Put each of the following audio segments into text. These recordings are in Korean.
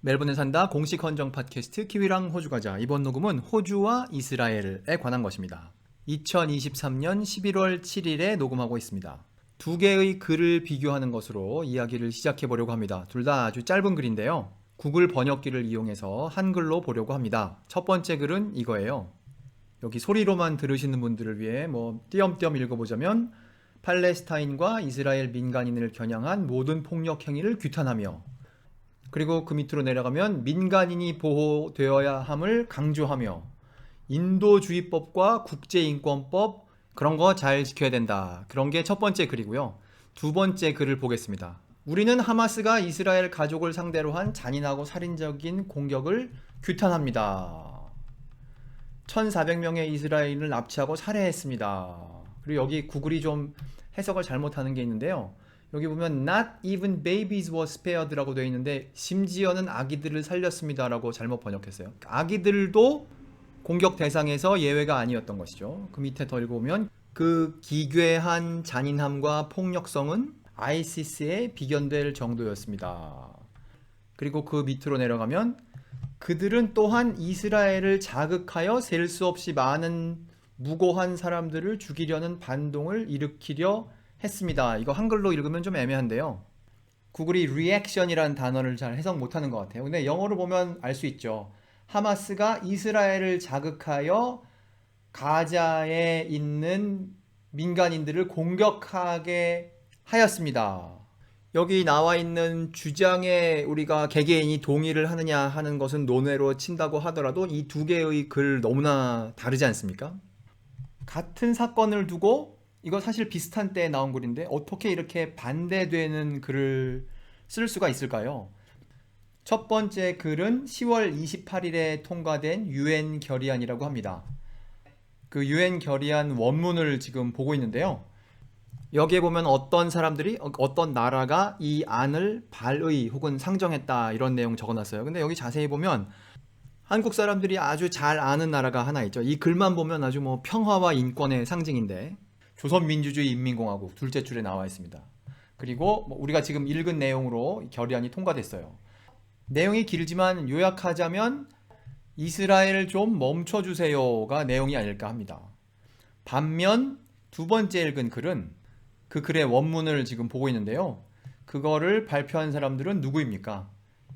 멜번에 산다 공식 헌정 팟캐스트 키위랑 호주 가자. 이번 녹음은 호주와 이스라엘에 관한 것입니다. 2023년 11월 7일에 녹음하고 있습니다. 두 개의 글을 비교하는 것으로 이야기를 시작해 보려고 합니다. 둘 다 아주 짧은 글인데요. 구글 번역기를 이용해서 한글로 보려고 합니다. 첫 번째 글은 이거예요. 여기 소리로만 들으시는 분들을 위해 띄엄띄엄 읽어보자면, 팔레스타인과 이스라엘 민간인을 겨냥한 모든 폭력 행위를 규탄하며, 그리고 그 밑으로 내려가면 민간인이 보호되어야 함을 강조하며, 인도주의법과 국제인권법 그런 거 잘 지켜야 된다. 그런 게 첫 번째 글이고요. 두 번째 글을 보겠습니다. 우리는 하마스가 이스라엘 가족을 상대로 한 잔인하고 살인적인 공격을 규탄합니다. 1,400명의 이스라엘인을 납치하고 살해했습니다. 그리고 여기 구글이 좀 해석을 잘못하는 게 있는데요. 여기 보면 not even babies were spared라고 되어 있는데 심지어는 아기들을 살렸습니다라고 잘못 번역했어요. 아기들도 공격 대상에서 예외가 아니었던 것이죠. 그 밑에 더 읽어보면 그 기괴한 잔인함과 폭력성은 ISIS에 비견될 정도였습니다. 그리고 그 밑으로 내려가면 그들은 또한 이스라엘을 자극하여 셀 수 없이 많은 무고한 사람들을 죽이려는 반동을 일으키려 했습니다. 이거 한글로 읽으면 좀 애매한데요. 구글이 reaction이라는 단어를 잘 해석 못하는 것 같아요. 근데 영어로 보면 알 수 있죠. 하마스가 이스라엘을 자극하여 가자에 있는 민간인들을 공격하게 하였습니다. 여기 나와 있는 주장에 우리가 개개인이 동의를 하느냐 하는 것은 논외로 친다고 하더라도 이 두 개의 글 너무나 다르지 않습니까? 같은 사건을 두고, 이거 사실 비슷한 때에 나온 글인데 어떻게 이렇게 반대되는 글을 쓸 수가 있을까요? 첫 번째 글은 10월 28일에 통과된 유엔 결의안이라고 합니다. 그 유엔 결의안 원문을 지금 보고 있는데요. 여기에 보면 어떤 사람들이, 어떤 나라가 이 안을 발의 혹은 상정했다 이런 내용 적어놨어요. 근데 여기 자세히 보면 한국 사람들이 아주 잘 아는 나라가 하나 있죠. 이 글만 보면 아주 평화와 인권의 상징인데, 조선민주주의 인민공화국 둘째 줄에 나와 있습니다. 그리고 우리가 지금 읽은 내용으로 결의안이 통과됐어요. 내용이 길지만 요약하자면 이스라엘 좀 멈춰주세요가 내용이 아닐까 합니다. 반면 두 번째 읽은 글은 그 글의 원문을 지금 보고 있는데요. 그거를 발표한 사람들은 누구입니까?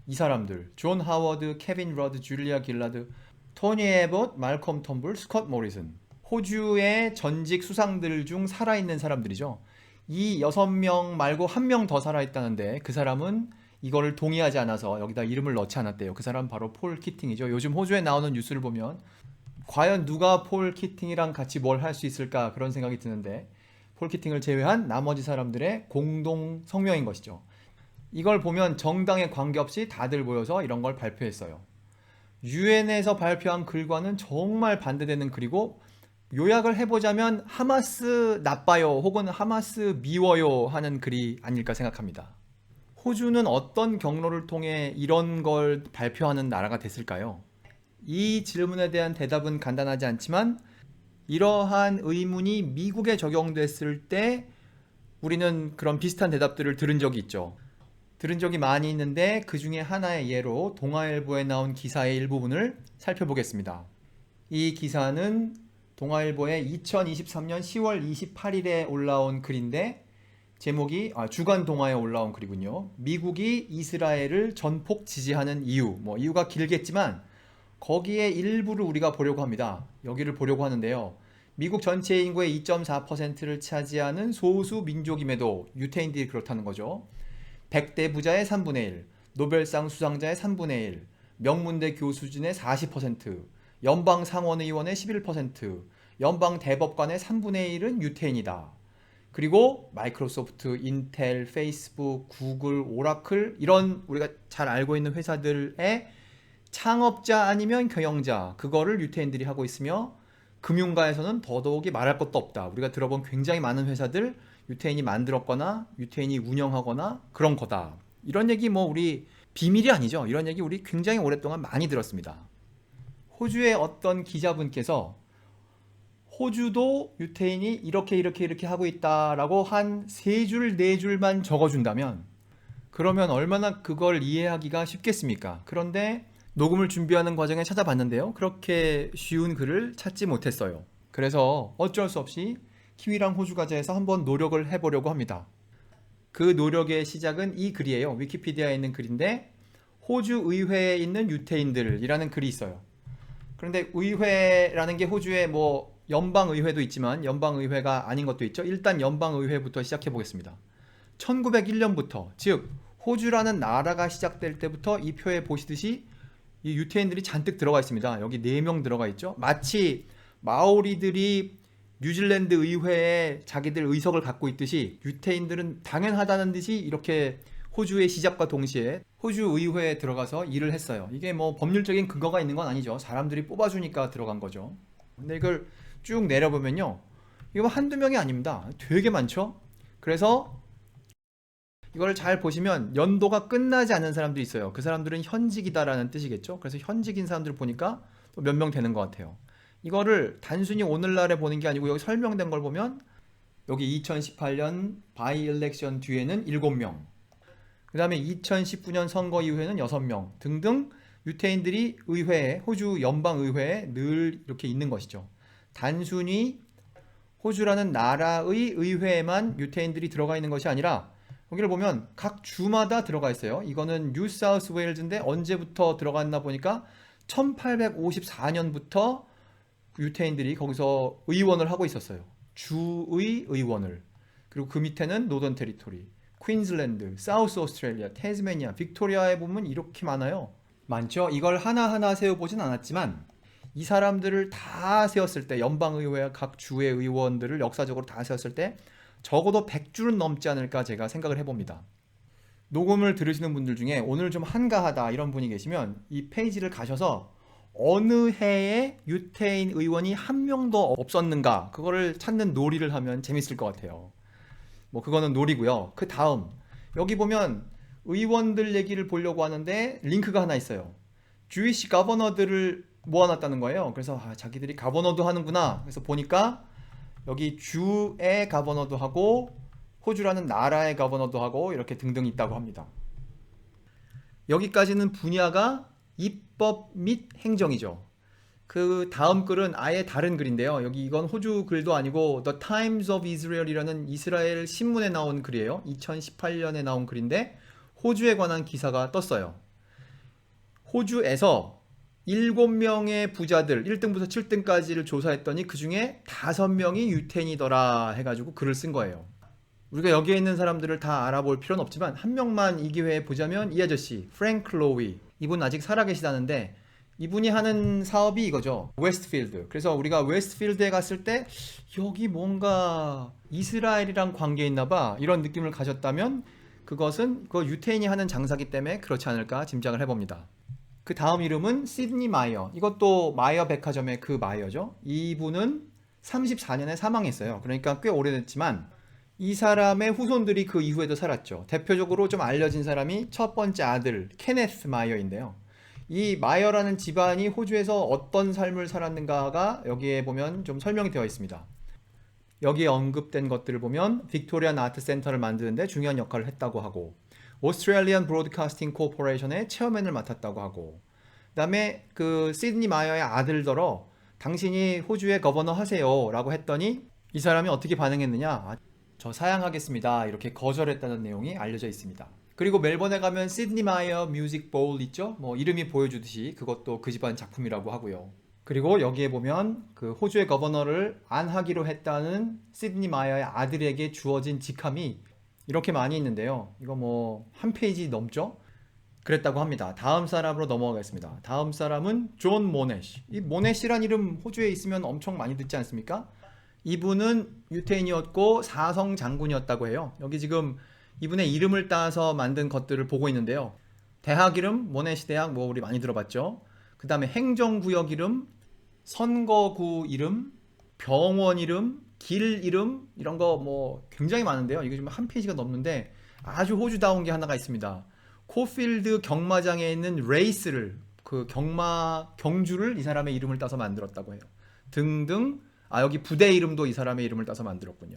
이 사람들: 존 하워드, 케빈 러드, 줄리아 길라드, 토니 에봇, 말컴 텀블, 스콧 모리슨. 호주의 전직 수상들 중 살아있는 사람들이죠. 이 6명 말고 한 명 더 살아있다는데 그 사람은 이거를 동의하지 않아서 여기다 이름을 넣지 않았대요. 그 사람 바로 폴 키팅이죠. 요즘 호주에 나오는 뉴스를 보면 과연 누가 폴 키팅이랑 같이 뭘 할 수 있을까 그런 생각이 드는데, 폴 키팅을 제외한 나머지 사람들의 공동 성명인 것이죠. 이걸 보면 정당에 관계없이 다들 모여서 이런 걸 발표했어요. 유엔에서 발표한 글과는 정말 반대되는 글이고, 요약을 해보자면 하마스 나빠요 혹은 하마스 미워요 하는 글이 아닐까 생각합니다. 호주는 어떤 경로를 통해 이런 걸 발표하는 나라가 됐을까요? 이 질문에 대한 대답은 간단하지 않지만, 이러한 의문이 미국에 적용됐을 때 우리는 그런 비슷한 대답들을 들은 적이 있죠. 들은 적이 많이 있는데 그 중에 하나의 예로 동아일보에 나온 기사의 일부분을 살펴보겠습니다. 이 기사는 동아일보에 2023년 10월 28일에 올라온 글인데, 제목이 주간 동아에 올라온 글이군요. 미국이 이스라엘을 전폭 지지하는 이유. 이유가 길겠지만 거기에 일부를 우리가 보려고 합니다. 여기를 보려고 하는데요. 미국 전체 인구의 2.4%를 차지하는 소수 민족임에도 유태인들이 그렇다는 거죠. 100대 부자의 3분의 1, 노벨상 수상자의 3분의 1, 명문대 교수진의 40%, 연방 상원의원의 11%, 연방 대법관의 3분의 1은 유태인이다. 그리고 마이크로소프트, 인텔, 페이스북, 구글, 오라클, 이런 우리가 잘 알고 있는 회사들의 창업자 아니면 경영자, 그거를 유태인들이 하고 있으며, 금융가에서는 더더욱이 말할 것도 없다. 우리가 들어본 굉장히 많은 회사들 유태인이 만들었거나 유태인이 운영하거나 그런 거다. 이런 얘기 우리 비밀이 아니죠. 이런 얘기 우리 굉장히 오랫동안 많이 들었습니다. 호주의 어떤 기자분께서 호주도 유태인이 이렇게 하고 있다라고 한 3줄, 4줄만 적어준다면 그러면 얼마나 그걸 이해하기가 쉽겠습니까? 그런데 녹음을 준비하는 과정에 찾아봤는데요. 그렇게 쉬운 글을 찾지 못했어요. 그래서 어쩔 수 없이 키위랑 호주 과자에서 한번 노력을 해보려고 합니다. 그 노력의 시작은 이 글이에요. 위키피디아에 있는 글인데 호주 의회에 있는 유태인들이라는 글이 있어요. 그런데 의회라는 게 호주에 뭐 연방의회도 있지만 연방의회가 아닌 것도 있죠. 일단 연방의회부터 시작해 보겠습니다. 1901년부터, 즉 호주라는 나라가 시작될 때부터 이 표에 보시듯이 이 유태인들이 잔뜩 들어가 있습니다. 여기 4명 들어가 있죠. 마치 마오리들이 뉴질랜드 의회에 자기들 의석을 갖고 있듯이 유태인들은 당연하다는 듯이 이렇게 호주의 시작과 동시에 호주 의회에 들어가서 일을 했어요. 이게 뭐 법률적인 근거가 있는 건 아니죠. 사람들이 뽑아주니까 들어간 거죠. 근데 이걸 쭉 내려보면요. 이거 뭐 한두 명이 아닙니다. 되게 많죠? 그래서 이걸 잘 보시면 연도가 끝나지 않은 사람들이 있어요. 그 사람들은 현직이다라는 뜻이겠죠. 그래서 현직인 사람들을 보니까 또 몇 명 되는 것 같아요. 이거를 단순히 오늘날에 보는 게 아니고 여기 설명된 걸 보면 여기 2018년 바이 일렉션 뒤에는 7명, 그 다음에 2019년 선거 이후에는 6명 등등 유태인들이 의회에, 호주 연방의회에 늘 이렇게 있는 것이죠. 단순히 호주라는 나라의 의회에만 유태인들이 들어가 있는 것이 아니라 여기를 보면 각 주마다 들어가 있어요. 이거는 뉴사우스 웨일즈인데 언제부터 들어갔나 보니까 1854년부터 유태인들이 거기서 의원을 하고 있었어요. 주의 의원을. 그리고 그 밑에는 노던 테리토리, 퀸즐랜드, 사우스 오스트레일리아, 태즈메니아, 빅토리아에 보면 이렇게 많아요. 많죠? 이걸 하나하나 세어보진 않았지만 이 사람들을 다 세웠을 때, 연방의회와 각 주의 의원들을 역사적으로 다 세웠을 때 적어도 100줄은 넘지 않을까 제가 생각을 해봅니다. 녹음을 들으시는 분들 중에 오늘 좀 한가하다 이런 분이 계시면 이 페이지를 가셔서 어느 해에 유태인 의원이 한 명도 없었는가 그거를 찾는 놀이를 하면 재밌을 것 같아요. 뭐 그거는 놀이고요. 그 다음 여기 보면 의원들 얘기를 보려고 하는데 링크가 하나 있어요. 주이시 가버너들을 모아놨다는 거예요. 그래서 자기들이 가버너도 하는구나. 그래서 보니까 여기 주의 가버너도 하고 호주라는 나라의 가버너도 하고 이렇게 등등 있다고 합니다. 여기까지는 분야가 입법 및 행정이죠. 그 다음 글은 아예 다른 글인데요. 여기 이건 호주 글도 아니고 The Times of Israel이라는 이스라엘 신문에 나온 글이에요. 2018년에 나온 글인데 호주에 관한 기사가 떴어요. 호주에서 7명의 부자들 1등부터 7등까지를 조사했더니 그 중에 5명이 유태인이더라 해가지고 글을 쓴 거예요. 우리가 여기에 있는 사람들을 다 알아볼 필요는 없지만 한 명만 이 기회에 보자면 이 아저씨 프랭크 로위, 이분 아직 살아계시다는데 이분이 하는 사업이 이거죠. 웨스트필드. 그래서 우리가 웨스트필드에 갔을 때 여기 뭔가 이스라엘이랑 관계 있나 봐 이런 느낌을 가졌다면 그것은 그 유태인이 하는 장사기 때문에 그렇지 않을까 짐작을 해봅니다. 그 다음 이름은 시드니 마이어. 이것도 마이어 백화점의 그 마이어죠. 이분은 34년에 사망했어요. 그러니까 꽤 오래됐지만 이 사람의 후손들이 그 이후에도 살았죠. 대표적으로 좀 알려진 사람이 첫 번째 아들 케네스 마이어인데요. 이 마이어라는 집안이 호주에서 어떤 삶을 살았는가가 여기에 보면 좀 설명이 되어 있습니다. 여기에 언급된 것들을 보면 빅토리안 아트 센터를 만드는데 중요한 역할을 했다고 하고 오스트레일리안 브로드카스팅 코퍼레이션의 체어맨을 맡았다고 하고 그다음에 그 시드니 마이어의 아들더러 당신이 호주의 거버너 하세요 라고 했더니 이 사람이 어떻게 반응했느냐, 저 사양하겠습니다 이렇게 거절했다는 내용이 알려져 있습니다. 그리고 멜번에 가면 시드니 마이어 뮤직 보울 있죠. 뭐 이름이 보여주듯이 그것도 그 집안 작품이라고 하고요. 그리고 여기에 보면 그 호주의 거버너를 안 하기로 했다는 시드니 마이어의 아들에게 주어진 직함이 이렇게 많이 있는데요. 이거 뭐 한 페이지 넘죠? 그랬다고 합니다. 다음 사람으로 넘어가겠습니다. 다음 사람은 존 모네시. 이 모네시란 이름 호주에 있으면 엄청 많이 듣지 않습니까? 이분은 유태인이었고 사성 장군이었다고 해요. 여기 지금 이분의 이름을 따서 만든 것들을 보고 있는데요. 대학 이름 모네시 대학 뭐 우리 많이 들어봤죠. 그 다음에 행정구역 이름, 선거구 이름, 병원 이름, 길 이름 이런 거 뭐 굉장히 많은데요. 이게 지금 한 페이지가 넘는데 아주 호주다운 게 하나가 있습니다. 코필드 경마장에 있는 레이스를 그 경주를 이 사람의 이름을 따서 만들었다고 해요. 등등. 여기 부대 이름도 이 사람의 이름을 따서 만들었군요.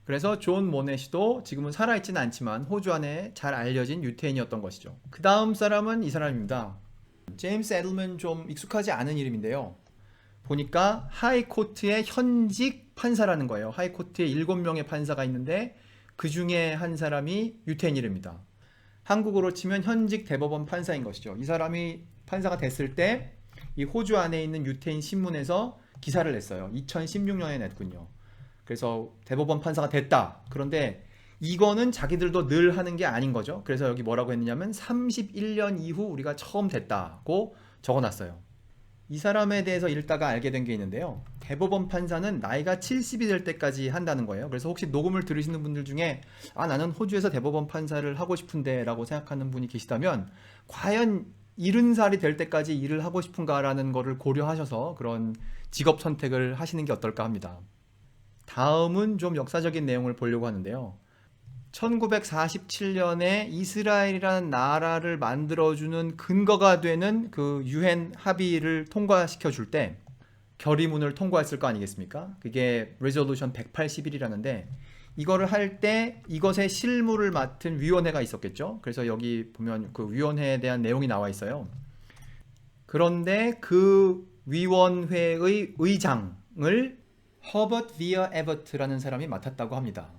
그래서 존 모넷이도 지금은 살아있지는 않지만 호주 안에 잘 알려진 유태인이었던 것이죠. 그 다음 사람은 이 사람입니다. 제임스 에들먼. 좀 익숙하지 않은 이름인데요. 보니까 하이코트의 현직 판사라는 거예요. 하이코트에 7명의 판사가 있는데 그 중에 한 사람이 유태인이랍니다. 한국어로 치면 현직 대법원 판사인 것이죠. 이 사람이 판사가 됐을 때 이 호주 안에 있는 유태인 신문에서 기사를 냈어요. 2016년에 냈군요. 그래서 대법원 판사가 됐다. 그런데 이거는 자기들도 늘 하는 게 아닌 거죠. 그래서 여기 뭐라고 했느냐면 31년 이후 우리가 처음 됐다고 적어놨어요. 이 사람에 대해서 읽다가 알게 된 게 있는데요. 대법원 판사는 나이가 70이 될 때까지 한다는 거예요. 그래서 혹시 녹음을 들으시는 분들 중에 나는 호주에서 대법원 판사를 하고 싶은데 라고 생각하는 분이 계시다면 과연 70살이 될 때까지 일을 하고 싶은가라는 거를 고려하셔서 그런 직업 선택을 하시는 게 어떨까 합니다. 다음은 좀 역사적인 내용을 보려고 하는데요. 1947년에 이스라엘이라는 나라를 만들어주는 근거가 되는 그 유엔 합의를 통과시켜 줄 때 결의문을 통과했을 거 아니겠습니까? 그게 Resolution 181이라는데 이거를 할 때 이것의 실무를 맡은 위원회가 있었겠죠. 그래서 여기 보면 그 위원회에 대한 내용이 나와 있어요. 그런데 그 위원회의 의장을 허버트 비어 에버트라는 사람이 맡았다고 합니다.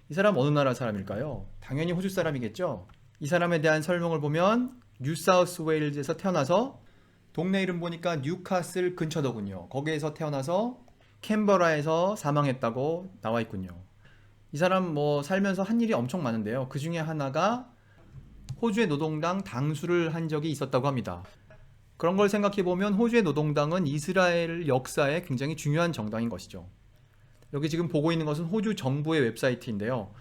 이 사람 어느 나라 사람일까요? 당연히 호주 사람이겠죠. 이 사람에 대한 설명을 보면 뉴사우스 웨일즈에서 태어나서 동네 이름 보니까 뉴카슬 근처더군요. 거기에서 태어나서 캔버라에서 사망했다고 나와 있군요. 이 사람 뭐 살면서 한 일이 엄청 많은데요. 그 중에 하나가 호주의 노동당 당수를 한 적이 있었다고 합니다. 그런 걸 생각해 보면 호주의 노동당은 이스라엘 역사에 굉장히 중요한 정당인 것이죠. 여기 지금 보고 있는 것은 호주 정부의 웹사이트인데요.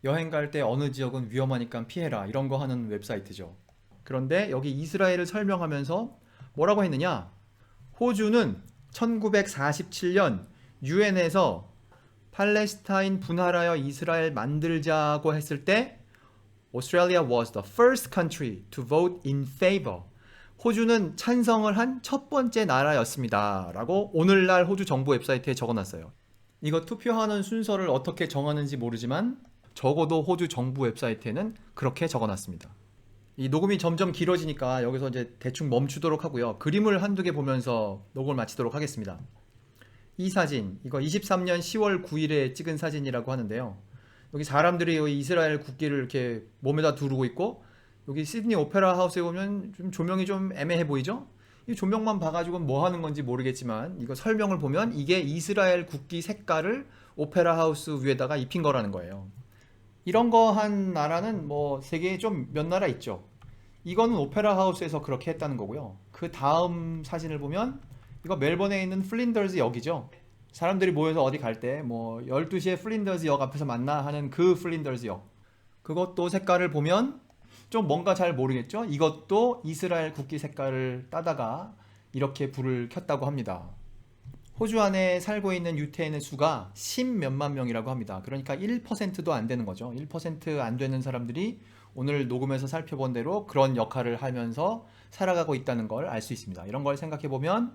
여행 갈 때 어느 지역은 위험하니까 피해라 이런 거 하는 웹사이트죠. 그런데 여기 이스라엘을 설명하면서 뭐라고 했느냐? 호주는 1947년 유엔에서 팔레스타인 분할하여 이스라엘 만들자고 했을 때 Australia was the first country to vote in favor. 호주는 찬성을 한 첫 번째 나라였습니다. 라고 오늘날 호주 정부 웹사이트에 적어놨어요. 이거 투표하는 순서를 어떻게 정하는지 모르지만 적어도 호주 정부 웹사이트에는 그렇게 적어놨습니다. 이 녹음이 점점 길어지니까 여기서 이제 대충 멈추도록 하고요. 그림을 한두 개 보면서 녹음을 마치도록 하겠습니다. 이 사진, 이거 23년 10월 9일에 찍은 사진이라고 하는데요. 여기 사람들이 여기 이스라엘 국기를 이렇게 몸에다 두르고 있고 여기 시드니 오페라 하우스에 보면 좀 조명이 좀 애매해 보이죠? 이 조명만 봐가지고 뭐 하는 건지 모르겠지만 이거 설명을 보면 이게 이스라엘 국기 색깔을 오페라 하우스 위에다가 입힌 거라는 거예요. 이런 거 한 나라는 뭐 세계에 좀 몇 나라 있죠. 이거는 오페라 하우스에서 그렇게 했다는 거고요. 그 다음 사진을 보면 이거 멜번에 있는 플린더스 역이죠. 사람들이 모여서 어디 갈 때 뭐 12시에 플린더스 역 앞에서 만나 하는 그 플린더스 역. 그것도 색깔을 보면 좀 뭔가 잘 모르겠죠? 이것도 이스라엘 국기 색깔을 따다가 이렇게 불을 켰다고 합니다. 호주 안에 살고 있는 유태인의 수가 10몇만 명이라고 합니다. 그러니까 1%도 안 되는 거죠. 1% 안 되는 사람들이 오늘 녹음에서 살펴본 대로 그런 역할을 하면서 살아가고 있다는 걸 알 수 있습니다. 이런 걸 생각해 보면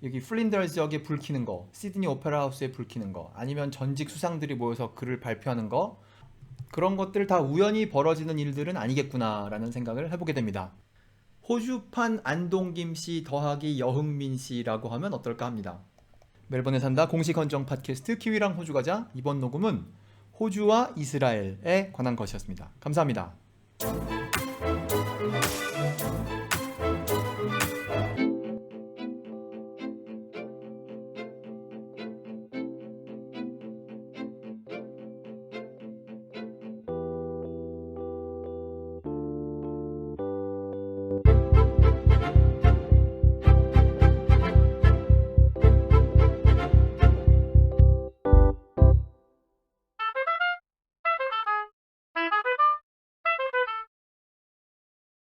여기 플린더스 역에 불 켜는 거, 시드니 오페라 하우스에 불 켜는 거, 아니면 전직 수상들이 모여서 글을 발표하는 거, 그런 것들 다 우연히 벌어지는 일들은 아니겠구나라는 생각을 해보게 됩니다. 호주판 안동김 씨 더하기 여흥민 씨라고 하면 어떨까 합니다. 멜번에 산다 공식 헌정 팟캐스트 키위랑 호주 가자. 이번 녹음은 호주와 이스라엘에 관한 것이었습니다. 감사합니다.